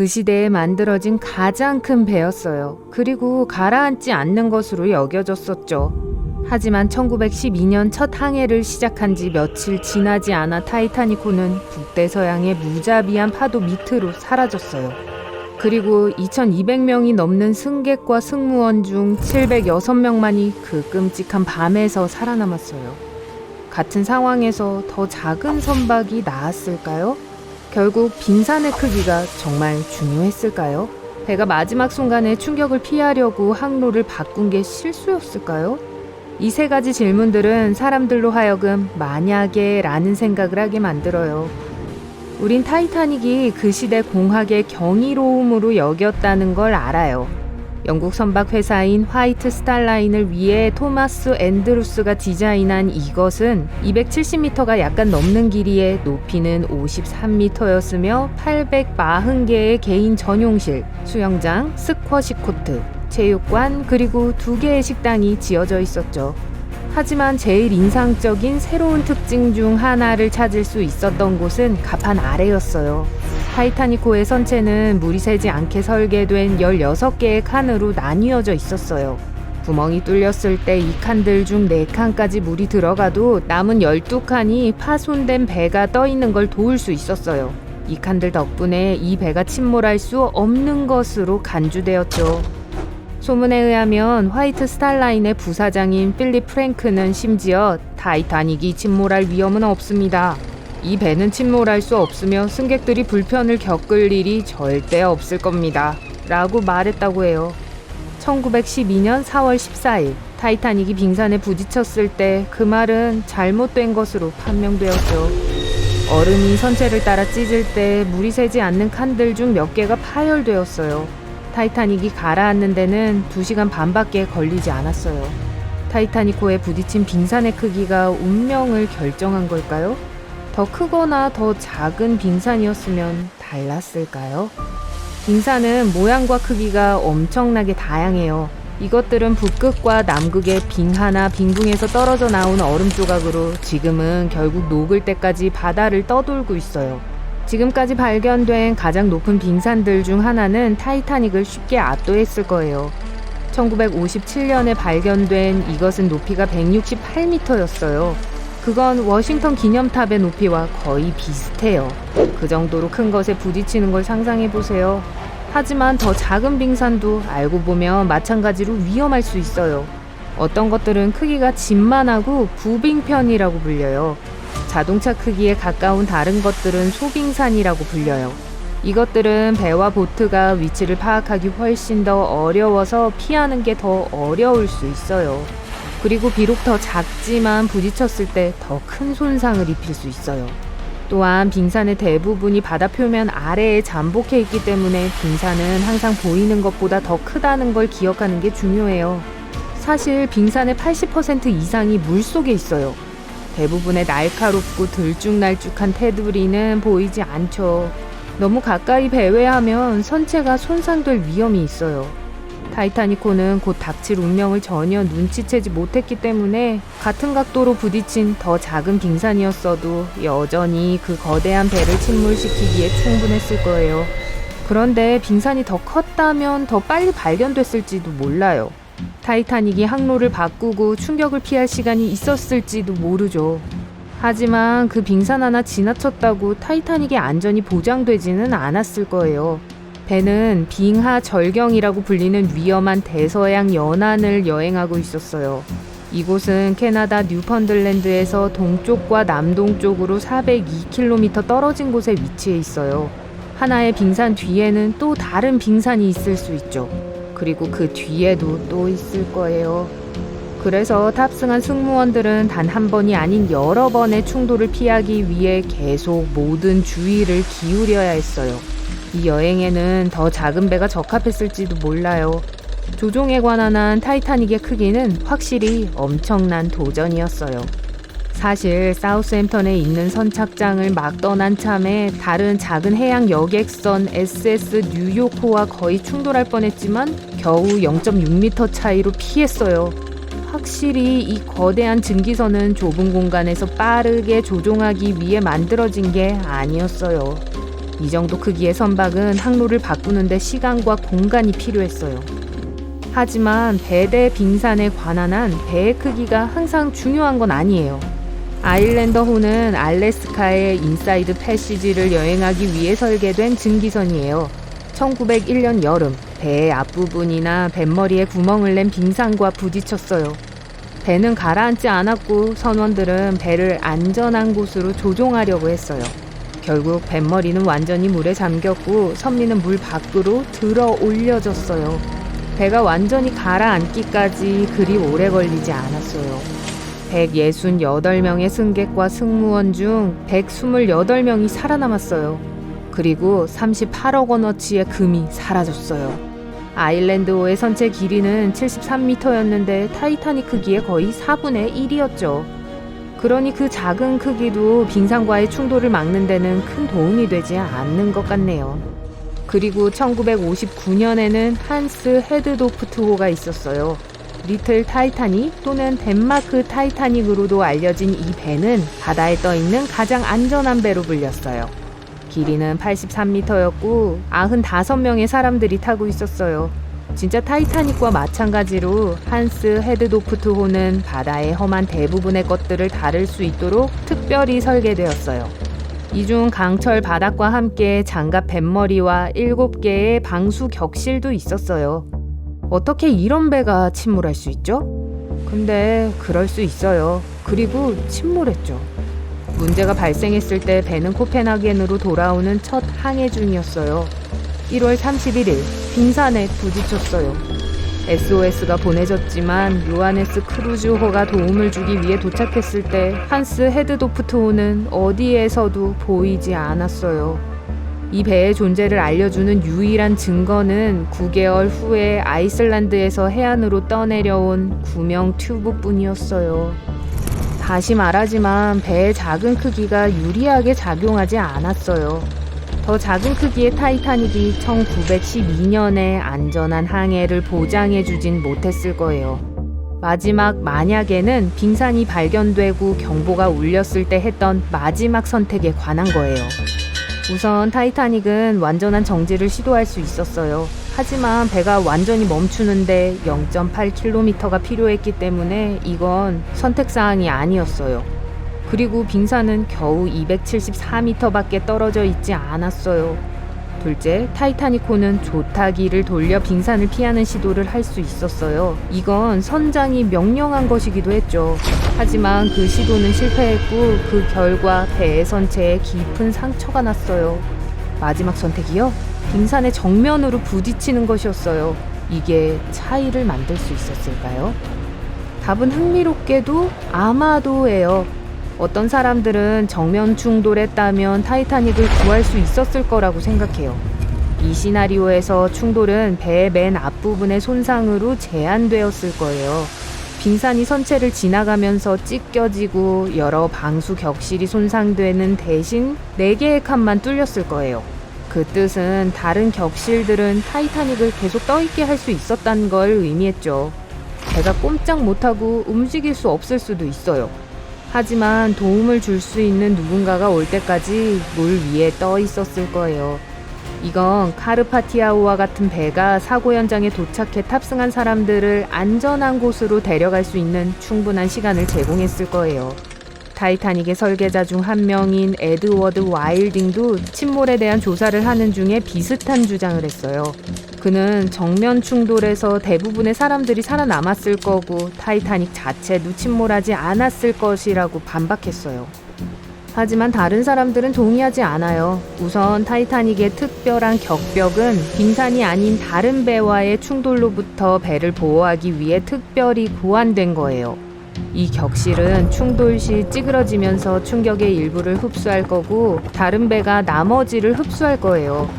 그 시대에 만들어진 가장 큰 배였어요. 그리고 가라앉지 않는 것으로 여겨졌었죠. 하지만 1912년 첫 항해를 시작한 지 며칠 지나지 않아 타이타닉호는 북대서양의 무자비한 파도 밑으로 사라졌어요. 그리고 2200명이 넘는 승객과 승무원 중 706명만이 그 끔찍한 밤에서 살아남았어요. 같은 상황에서 더 작은 선박이 나았을까요? 결국 빙산의 크기가 정말 중요했을까요? 배가 마지막 순간에 충격을 피하려고 항로를 바꾼 게 실수였을까요? 이 세 가지 질문들은 사람들로 하여금 만약에 라는 생각을 하게 만들어요. 우린 타이타닉이 그 시대 공학의 경이로움으로 여겼다는 걸 알아요. 영국 선박 회사인 화이트 스타라인을 위해 토마스 앤드루스가 디자인한 이것은 270m가 약간 넘는 길이에 높이는 53m였으며 840개의 개인 전용실, 수영장, 스쿼시 코트, 체육관, 그리고 2개의 식당이 지어져 있었죠. 하지만 제일 인상적인 새로운 특징 중 하나를 찾을 수 있었던 곳은 갑판 아래였어요. 타이타닉호의 선체는 물이 새지 않게 설계된 16개의 칸으로 나뉘어져 있었어요. 구멍이 뚫렸을 때 이 칸들 중 4칸까지 물이 들어가도 남은 12칸이 파손된 배가 떠 있는 걸 도울 수 있었어요. 이 칸들 덕분에 이 배가 침몰할 수 없는 것으로 간주되었죠. 소문에 의하면 화이트 스타라인의 부사장인 필립 프랭크는 심지어 타이타닉이 침몰할 위험은 없습니다. 이 배는 침몰할 수 없으며 승객들이 불편을 겪을 일이 절대 없을 겁니다. 라고 말했다고 해요. 1912년 4월 14일 타이타닉이 빙산에 부딪혔을 때 그 말은 잘못된 것으로 판명되었죠. 얼음이 선체를 따라 찢을 때 물이 새지 않는 칸들 중 몇 개가 파열되었어요. 타이타닉이 가라앉는 데는 2시간 반밖에 걸리지 않았어요. 타이타닉호에 부딪힌 빙산의 크기가 운명을 결정한 걸까요? 더 크거나 더 작은 빙산이었으면 달랐을까요? 빙산은 모양과 크기가 엄청나게 다양해요. 이것들은 북극과 남극의 빙하나 빙붕에서 떨어져 나온 얼음 조각으로 지금은 결국 녹을 때까지 바다를 떠돌고 있어요. 지금까지 발견된 가장 높은 빙산들 중 하나는 타이타닉을 쉽게 압도했을 거예요. 1957년에 발견된 이것은 높이가 168m였어요. 그건 워싱턴 기념탑의 높이와 거의 비슷해요. 그 정도로 큰 것에 부딪히는 걸 상상해보세요. 하지만 더 작은 빙산도 알고 보면 마찬가지로 위험할 수 있어요. 어떤 것들은 크기가 집만 하고 부빙편이라고 불려요. 자동차 크기에 가까운 다른 것들은 소빙산이라고 불려요. 이것들은 배와 보트가 위치를 파악하기 훨씬 더 어려워서 피하는 게 더 어려울 수 있어요. 그리고 비록 더 작지만 부딪혔을 때 더 큰 손상을 입힐 수 있어요. 또한 빙산의 대부분이 바다 표면 아래에 잠복해 있기 때문에 빙산은 항상 보이는 것보다 더 크다는 걸 기억하는 게 중요해요. 사실 빙산의 80% 이상이 물속에 있어요. 대부분의 날카롭고 들쭉날쭉한 테두리는 보이지 않죠. 너무 가까이 배회하면 선체가 손상될 위험이 있어요. 타이타닉호는 곧 닥칠 운명을 전혀 눈치채지 못했기 때문에 같은 각도로 부딪힌 더 작은 빙산이었어도 여전히 그 거대한 배를 침몰시키기에 충분했을 거예요. 그런데 빙산이 더 컸다면 더 빨리 발견됐을지도 몰라요. 타이타닉이 항로를 바꾸고 충격을 피할 시간이 있었을지도 모르죠. 하지만 그 빙산 하나 지나쳤다고 타이타닉의 안전이 보장되지는 않았을 거예요. 배는 빙하 절경이라고 불리는 위험한 대서양 연안을 여행하고 있었어요. 이곳은 캐나다 뉴펀들랜드에서 동쪽과 남동쪽으로 402km 떨어진 곳에 위치해 있어요. 하나의 빙산 뒤에는 또 다른 빙산이 있을 수 있죠. 그리고 그 뒤에도 또 있을 거예요. 그래서 탑승한 승무원들은 단 한 번이 아닌 여러 번의 충돌을 피하기 위해 계속 모든 주의를 기울여야 했어요. 이 여행에는 더 작은 배가 적합했을지도 몰라요. 조종에 관한 한 타이타닉의 크기는 확실히 엄청난 도전이었어요. 사실 사우스햄턴에 있는 선착장을 막 떠난 참에 다른 작은 해양 여객선 SS 뉴요크와 거의 충돌할 뻔했지만 겨우 0.6m 차이로 피했어요. 확실히 이 거대한 증기선은 좁은 공간에서 빠르게 조종하기 위해 만들어진 게 아니었어요. 이 정도 크기의 선박은 항로를 바꾸는데 시간과 공간이 필요했어요. 하지만 배대 빙산에 관한 한 배의 크기가 항상 중요한 건 아니에요. 아일랜더호는 알래스카의 인사이드 패시지를 여행하기 위해 설계된 증기선이에요. 1901년 여름, 배의 앞부분이나 뱃머리에 구멍을 낸 빙산과 부딪혔어요. 배는 가라앉지 않았고 선원들은 배를 안전한 곳으로 조종하려고 했어요. 결국 뱃머리는 완전히 물에 잠겼고 선미는 물 밖으로 들어 올려졌어요. 배가 완전히 가라앉기까지 그리 오래 걸리지 않았어요. 168명의 승객과 승무원 중 128명이 살아남았어요. 그리고 38억 원어치의 금이 사라졌어요. 아일랜드호의 선체 길이는 73m였는데 타이타닉 크기의 거의 4분의 1이었죠. 그러니 그 작은 크기도 빙산과의 충돌을 막는 데는 큰 도움이 되지 않는 것 같네요. 그리고 1959년에는 한스 헤드도프트호가 있었어요. 리틀 타이타닉 또는 덴마크 타이타닉으로도 알려진 이 배는 바다에 떠있는 가장 안전한 배로 불렸어요. 길이는 83m였고 95명의 사람들이 타고 있었어요. 진짜 타이타닉과 마찬가지로 한스 헤드도프트호는 바다의 험한 대부분의 것들을 다룰 수 있도록 특별히 설계되었어요. 이 중 강철 바닥과 함께 장갑 뱃머리와 7개의 방수 격실도 있었어요. 어떻게 이런 배가 침몰할 수 있죠? 근데 그럴 수 있어요. 그리고 침몰했죠. 문제가 발생했을 때 배는 코펜하겐으로 돌아오는 첫 항해 중이었어요. 1월 31일 빙산에 부딪혔어요. SOS가 보내졌지만 요하네스 크루즈호가 도움을 주기 위해 도착했을 때 한스 헤드도프트호는 어디에서도 보이지 않았어요. 이 배의 존재를 알려주는 유일한 증거는 9개월 후에 아이슬란드에서 해안으로 떠내려온 구명 튜브뿐이었어요. 다시 말하지만 배의 작은 크기가 유리하게 작용하지 않았어요. 더 작은 크기의 타이타닉이 1912년에 안전한 항해를 보장해주진 못했을 거예요. 마지막 만약에는 빙산이 발견되고 경보가 울렸을 때 했던 마지막 선택에 관한 거예요. 우선 타이타닉은 완전한 정지를 시도할 수 있었어요. 하지만 배가 완전히 멈추는데 0.8km가 필요했기 때문에 이건 선택사항이 아니었어요. 그리고 빙산은 겨우 274m밖에 떨어져 있지 않았어요. 둘째, 타이타닉호는 조타기를 돌려 빙산을 피하는 시도를 할 수 있었어요. 이건 선장이 명령한 것이기도 했죠. 하지만 그 시도는 실패했고 그 결과 배의 선체에 깊은 상처가 났어요. 마지막 선택이요? 빙산의 정면으로 부딪히는 것이었어요. 이게 차이를 만들 수 있었을까요? 답은 흥미롭게도 아마도예요. 어떤 사람들은 정면 충돌했다면 타이타닉을 구할 수 있었을 거라고 생각해요. 이 시나리오에서 충돌은 배의 맨 앞부분의 손상으로 제한되었을 거예요. 빙산이 선체를 지나가면서 찢겨지고 여러 방수 격실이 손상되는 대신 4개의 칸만 뚫렸을 거예요. 그 뜻은 다른 격실들은 타이타닉을 계속 떠있게 할 수 있었다는 걸 의미했죠. 배가 꼼짝 못하고 움직일 수 없을 수도 있어요. 하지만 도움을 줄 수 있는 누군가가 올 때까지 물 위에 떠 있었을 거예요. 이건 카르파티아호와 같은 배가 사고 현장에 도착해 탑승한 사람들을 안전한 곳으로 데려갈 수 있는 충분한 시간을 제공했을 거예요. 타이타닉의 설계자 중 한 명인 에드워드 와일딩도 침몰에 대한 조사를 하는 중에 비슷한 주장을 했어요. 그는 정면 충돌에서 대부분의 사람들이 살아남았을 거고 타이타닉 자체도 침몰하지 않았을 것이라고 반박했어요. 하지만 다른 사람들은 동의하지 않아요. 우선 타이타닉의 특별한 격벽은 빙산이 아닌 다른 배와의 충돌로부터 배를 보호하기 위해 특별히 고안된 거예요. 이 격실은 충돌 시 찌그러지면서 충격의 일부를 흡수할 거고 다른 배가 나머지를 흡수할 거예요.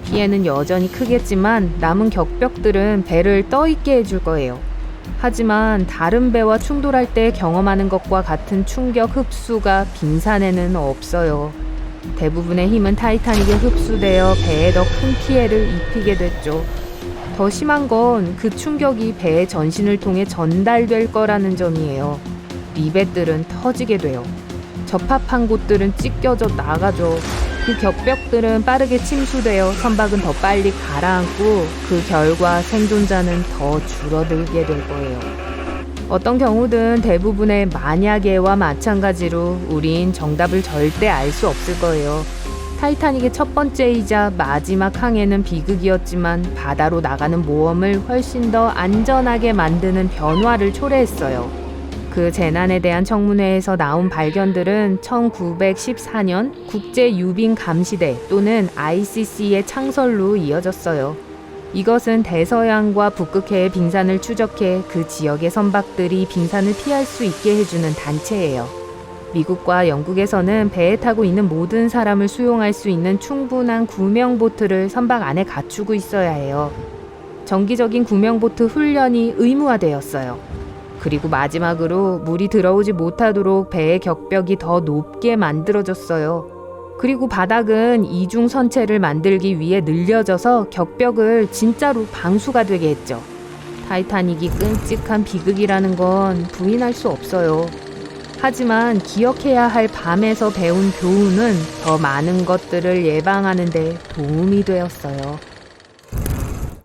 피해는 여전히 크겠지만 남은 격벽들은 배를 떠있게 해줄 거예요. 하지만 다른 배와 충돌할 때 경험하는 것과 같은 충격 흡수가 빙산에는 없어요. 대부분의 힘은 타이타닉에 흡수되어 배에 더 큰 피해를 입히게 됐죠. 더 심한 건 그 충격이 배의 전신을 통해 전달될 거라는 점이에요. 리벳들은 터지게 돼요. 접합한 곳들은 찢겨져 나가죠. 그 격벽들은 빠르게 침수되어 선박은 더 빨리 가라앉고 그 결과 생존자는 더 줄어들게 될 거예요. 어떤 경우든 대부분의 만약에와 마찬가지로 우린 정답을 절대 알 수 없을 거예요. 타이타닉의 첫 번째이자 마지막 항해는 비극이었지만 바다로 나가는 모험을 훨씬 더 안전하게 만드는 변화를 초래했어요. 그 재난에 대한 청문회에서 나온 발견들은 1914년 국제유빙감시대 또는 ICC의 창설로 이어졌어요. 이것은 대서양과 북극해의 빙산을 추적해 그 지역의 선박들이 빙산을 피할 수 있게 해주는 단체예요. 미국과 영국에서는 배에 타고 있는 모든 사람을 수용할 수 있는 충분한 구명보트를 선박 안에 갖추고 있어야 해요. 정기적인 구명보트 훈련이 의무화되었어요. 그리고 마지막으로 물이 들어오지 못하도록 배의 격벽이 더 높게 만들어졌어요. 그리고 바닥은 이중 선체를 만들기 위해 늘려져서 격벽을 진짜로 방수가 되게 했죠. 타이타닉이 끔찍한 비극이라는 건 부인할 수 없어요. 하지만 기억해야 할 밤에서 배운 교훈은 더 많은 것들을 예방하는 데 도움이 되었어요.